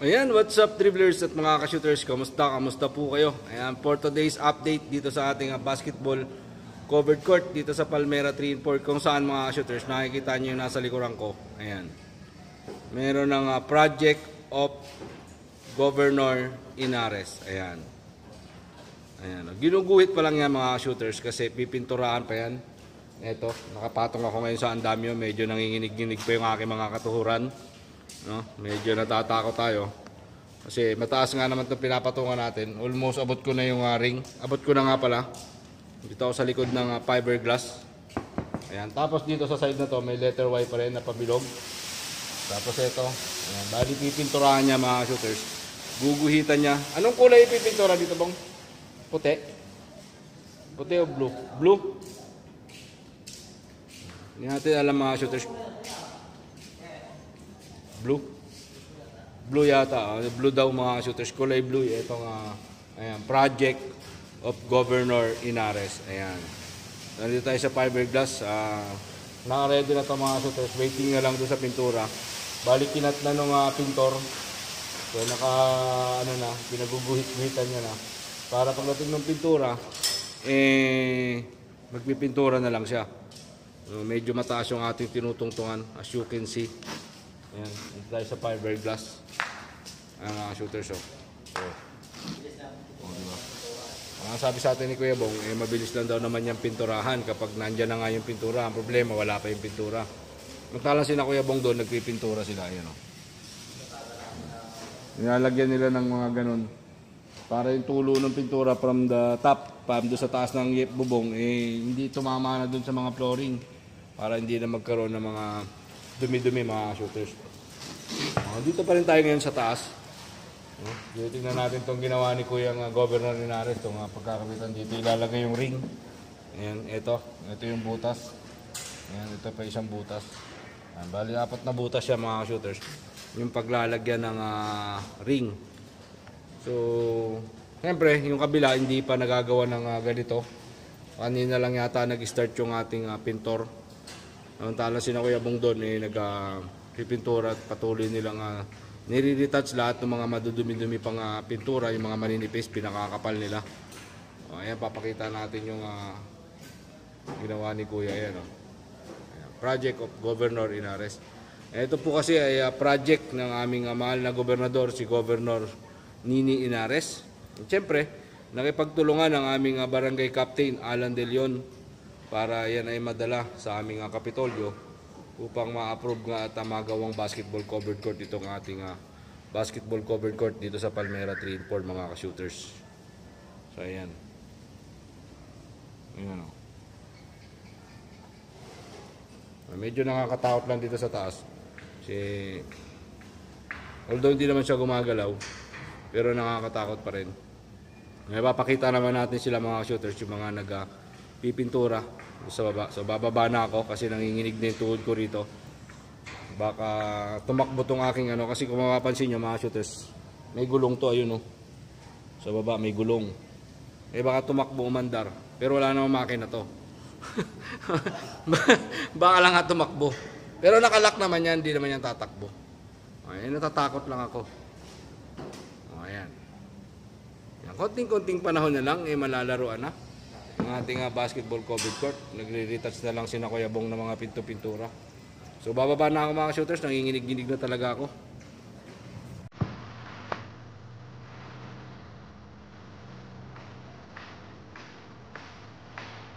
Ayan, what's up dribblers at mga ka-shooters? Kamusta po kayo? Ayan, for today's update dito sa ating basketball covered court dito sa Palmera 3 and 4, kung saan mga ka-shooters, nakikita nyo yung nasa likuran ko. Ayan, meron ng project of Governor Inares. Ayan, ginuguhit pa lang yan mga shooters kasi pipinturahan pa yan. Eto, nakapatong ako ngayon sa andamyo, medyo nanginginig-ginig pa yung aking mga katuhuran. No? Medyo natatakot tayo kasi mataas nga naman itong pinapatungan natin. Almost abot ko na yung ring. Abot ko na nga pala. Dito ako sa likod ng fiberglass. Ayan. Tapos dito sa side na to may letter Y pa rin na pabilog. Tapos ito, ayan, bali pipinturahan niya mga shooters. Guguhitan niya. Anong kulay ipipintura dito bang? Puti? Puti o blue? Blue? Hindi natin alam mga shooters. Blue yata. Blue daw mga shooters. Kulay blue. Itong ayan, project of Governor Inares. Ayan. Nandito tayo sa fiberglass. Naka-ready na ito mga shooters. Waiting na lang doon sa pintura. Balik kinat na nung pintor. So pinaguguhit-guhitan niya na. Para pagdating ng pintura, magpipintura na lang siya. So, medyo mataas yung ating tinutungtungan, as you can see. Ayan, dito tayo sa fiberglass. Ayan mga shooters. Diba? Ang sabi sa atin ni Kuya Bong, mabilis lang daw naman yung pinturahan kapag nandyan na nga yung pintura. Ang problema, wala pa yung pintura. Magtalang sila Kuya Bong doon, nagpipintura sila. Ayan, nilalagyan nila ng mga ganun. Para yung tulo ng pintura from the top, doon sa taas ng bubong, hindi tumama na doon sa mga flooring. Para hindi na magkaroon ng mga dumi-dumi mga shooters. Dito pa rin tayo ngayon sa taas. Tingnan natin itong ginawa ni Kuya Governor Inares. Itong pagkakabitan dito, ilalagay yung ring. Ayan, ito yung butas. Ayan, ito pa isang butas. Ayan, bali 4 na butas siya mga shooters. Yung paglalagyan ng ring. So, siyempre, yung kabila hindi pa nagagawa ng ganito. Kanina lang yata nag-start yung ating pintor. Samantala si Kuya Bong doon nagpipintura at patuloy nilang nire-retouch lahat ng mga madudumi-dumi pang pintura, yung mga maninipis, pinakakapal nila. Ayan, papakita natin yung ginawa ni Kuya. Ayan, project of Governor Inares. Ito po kasi ay project ng aming mahal na gobernador, si Governor Nini Inares. Siyempre, nakipagtulungan ang aming barangay captain, Alan De Leon, para yan ay madala sa aming Kapitolyo upang ma-approve nga at magawang basketball covered court itong ating basketball covered court dito sa Palmera 3 and 4 mga ka-shooters. So ayan. Ayan o. Medyo nakakatakot lang dito sa taas. Kasi although hindi naman siya gumagalaw, pero nakakatakot pa rin. May papakita naman natin sila mga shooters, yung mga nagpipintura sa baba. So bababa na ako kasi nanginginig na yung tuhod ko rito. Baka tumakbo tong aking kasi kung mapapansin nyo mga shooters, may gulong to, ayun sa baba may gulong. Baka tumakbo umandar, pero wala namang makina to. Baka lang tumakbo. Pero nakalak naman yan, hindi naman yan tatakbo. Natatakot lang ako. Ayan. Konting-konting panahon na lang, malalaroan na ang ating basketball covered court. Nagre-retouch na lang si Kuya Bong ng mga pinto-pintura. So bababa na ako mga shooters, nanginginig-ginig na talaga ako.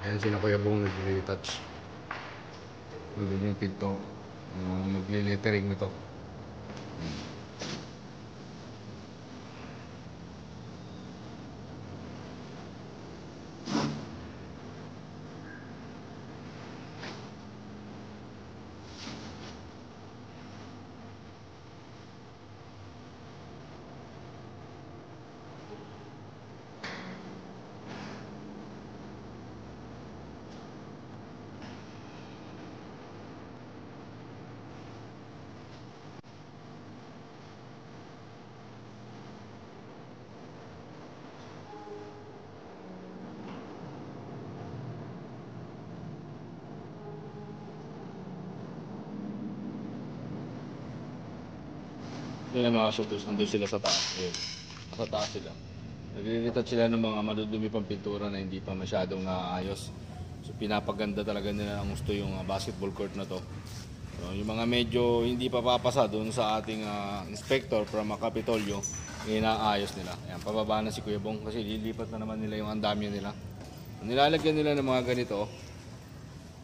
Ayan si Kuya Bong nagre-retouch. Nagre yung pinto. Nagle-lettering nito. Yung mga shooters, nandun sila sa taas. Ayun. Sa taas sila. Nagre-retouch sila ng mga madudumi pang pintura na hindi pa masyadong naayos. So pinapaganda talaga nila ang gusto yung basketball court na to. So, yung mga medyo hindi pa papasa doon sa ating inspector from Capitolio, inaayos nila. Ayan, pababa na si Kuya Bong kasi lilipat na naman nila yung andamyo nila. Nilalagyan nila ng mga ganito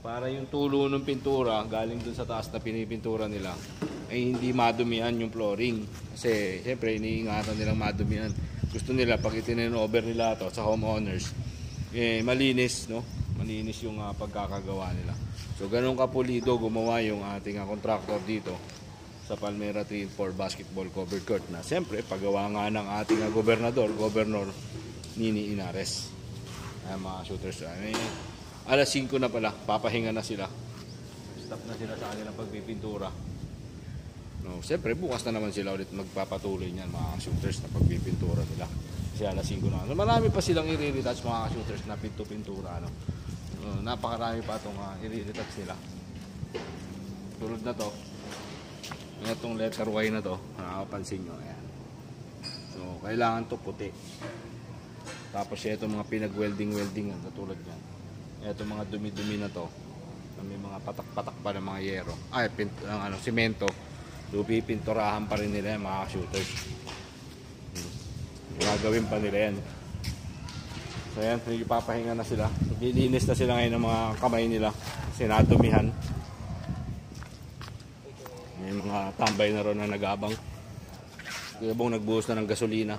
para yung tulo ng pintura galing doon sa taas na pinipintura nila ay hindi madumihan yung flooring. Kasi siyempre iniingatan nilang madumihan. Gusto nila pag itinenover nila to sa homeowners, malinis, no? Malinis yung pagkakagawa nila. So ganun kapulido gumawa yung ating contractor dito sa Palmera 3-4 basketball covered court na siyempre paggawa nga ng ating Governor Nini Inares. Ay, mga shooters, alas 5 na pala, papahinga na sila. Stop na sila sa kanilang pagpipintura. No, siyempre bukas na naman sila ulit magpapatuloy niyan mga shooters na pagpipintura nila. Kasi alas 5 na. So, marami pa silang i-retouch mga shooters na pinto-pintura, no. Napakarami pa itong i-retouch nila. Tulad na to. Itong letter Y na to, nakakapansin nyo. Ayan. So, kailangan to puti. Tapos itong mga pinag-welding, katulad yan. Itong mga dumi-dumi na to, may mga patak-patak pa ng mga yero. Simento. So, pipinturahan pa rin nila yung mga shooters. Gagawin pa nila yan. So ayan, ipapahinga na sila. Lilinis na sila ngayon ng mga kamay nila. Kasi nadumihan. May mga tambay na ron na nag-abang. Kaya bang nagbuhos na ng gasolina.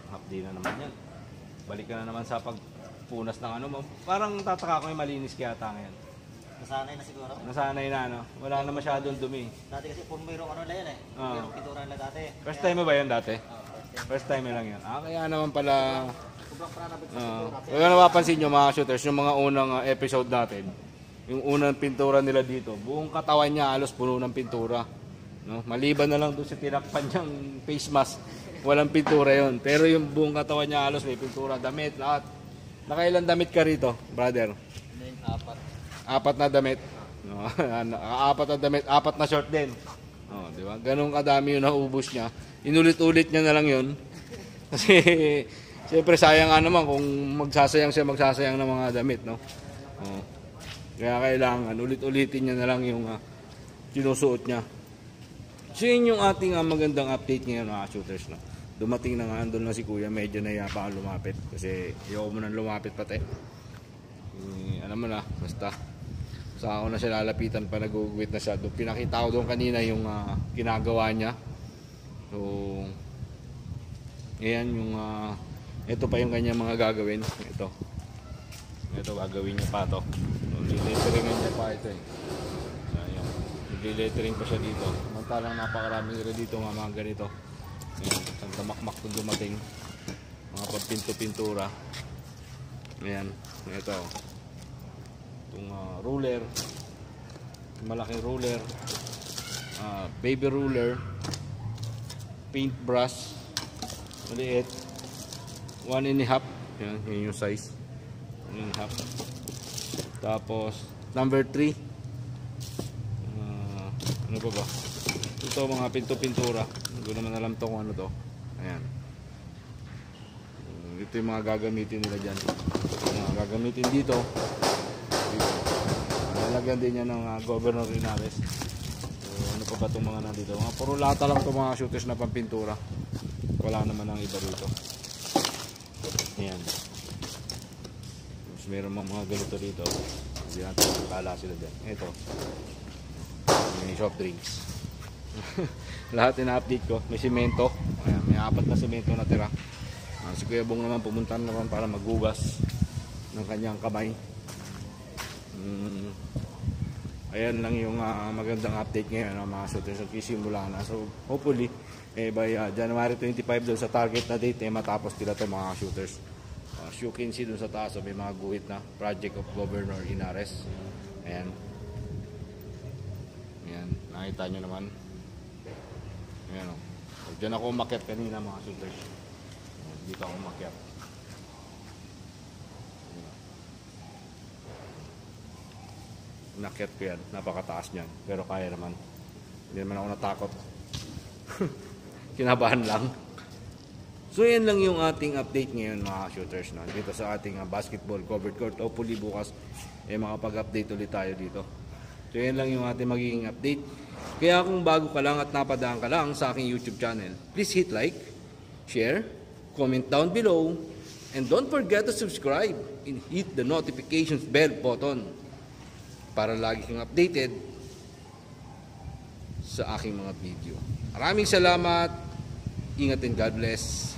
Hapdi na naman yan. Balik ka na naman sa pagpunas ng ano. Parang tataka ko yung malinis kaya ngayon. Nasanay na siguro. Nasanay na, no? Wala na masyadong dumi. Dati kasi puro mayroong ano na yan eh. Mayroong pintura nila dati. First time mo ba yan dati? First time lang yan. Kaya naman pala... Sobrang pranabit sa pintura. Kaya napapansin nyo mga shooters, yung mga unang episode natin, yung unang pintura nila dito, buong katawan niya halos puno ng pintura. No? Maliban na lang doon sa tinakpan niyang face mask, walang pintura yon. Pero yung buong katawan niya halos may pintura, damit, lahat. Nakailan damit ka rito, brother? 4 na damit. No, 4 na damit, 4 na short din. Oh, di ba? Ganun kadami yung naubos niya. Inulit-ulit niya na lang 'yon. Kasi siyempre sayang nga naman kung magsasayang ng mga damit, no? Oh. Kaya kailangan ulit-ulitin niya na lang yung sinusuot niya. So yun yung ating magandang update ngayon mga shooters, no? Dumating na nga, andun na si Kuya, medyo nahiyapa ang lumapit kasi ayaw mo nang lumapit pati. Alam mo na, basta sa ako na siya lalapitan pa, nag-uwit na siya. Pinakita ko doon kanina yung ginagawa niya. So, ayan yung, ito pa yung kanyang mga gagawin. Ito gagawin niya pa to. So, letteringan niya pa ito eh. Ayan, lettering pa siya dito. Samantalang napakaraming rin dito mga ganito. Ayan, isang tamakmak kung dumating. Mga pagpinto-pintura. Ayan, ito. Itong ruler, malaking ruler, baby ruler, paintbrush, maliit, 1.5, yun yung size, 1.5. Tapos number 3, ano pa ba? Ito mga pinto-pintura, hindi ko naman alam to kung ano to. Ayan, ito yung mga gagamitin nila dyan. Mga gagamitin dito, lalagyan din niya ng Governor Inares. So, ano pa ba itong mga nandito? Mga puro lata lang itong mga shooters na pampintura. Wala naman ang iba dito. Ayan. Tapos meron mga ganito dito. Hindi natin kala sila dyan. Ito. May soft drinks. Lahat ina-update ko. May simento. Ayan, may 4 na simento na tira. Si Kuya Bong naman pumunta naman para maghugas ng kanyang kamay. Ayan lang yung magandang update ngayon ng mga shooters. Nagsisimula na. So hopefully by January 25 doon sa target na date matapos nila ito mga shooters. As you can see doon sa taas may mga guhit na project of Governor Inares. Ayan. Ayan. Nakita nyo naman. Ayan o. Diyan ako umakyat kanina mga shooters. Dito ako umakyat. Inakyat ko yan. Napakataas niyan. Pero kaya naman. Hindi naman ako natakot. Kinabahan lang. So yan lang yung ating update ngayon mga shooters, no? Dito sa ating basketball covered court. Hopefully bukas makapag-update ulit tayo dito. So yan lang yung ating magiging update. Kaya kung bago ka lang at napadaan ka lang sa aking YouTube channel, please hit like, share, comment down below, and don't forget to subscribe and hit the notifications bell button para lagi kang updated sa aking mga video. Maraming salamat. Ingat and God bless.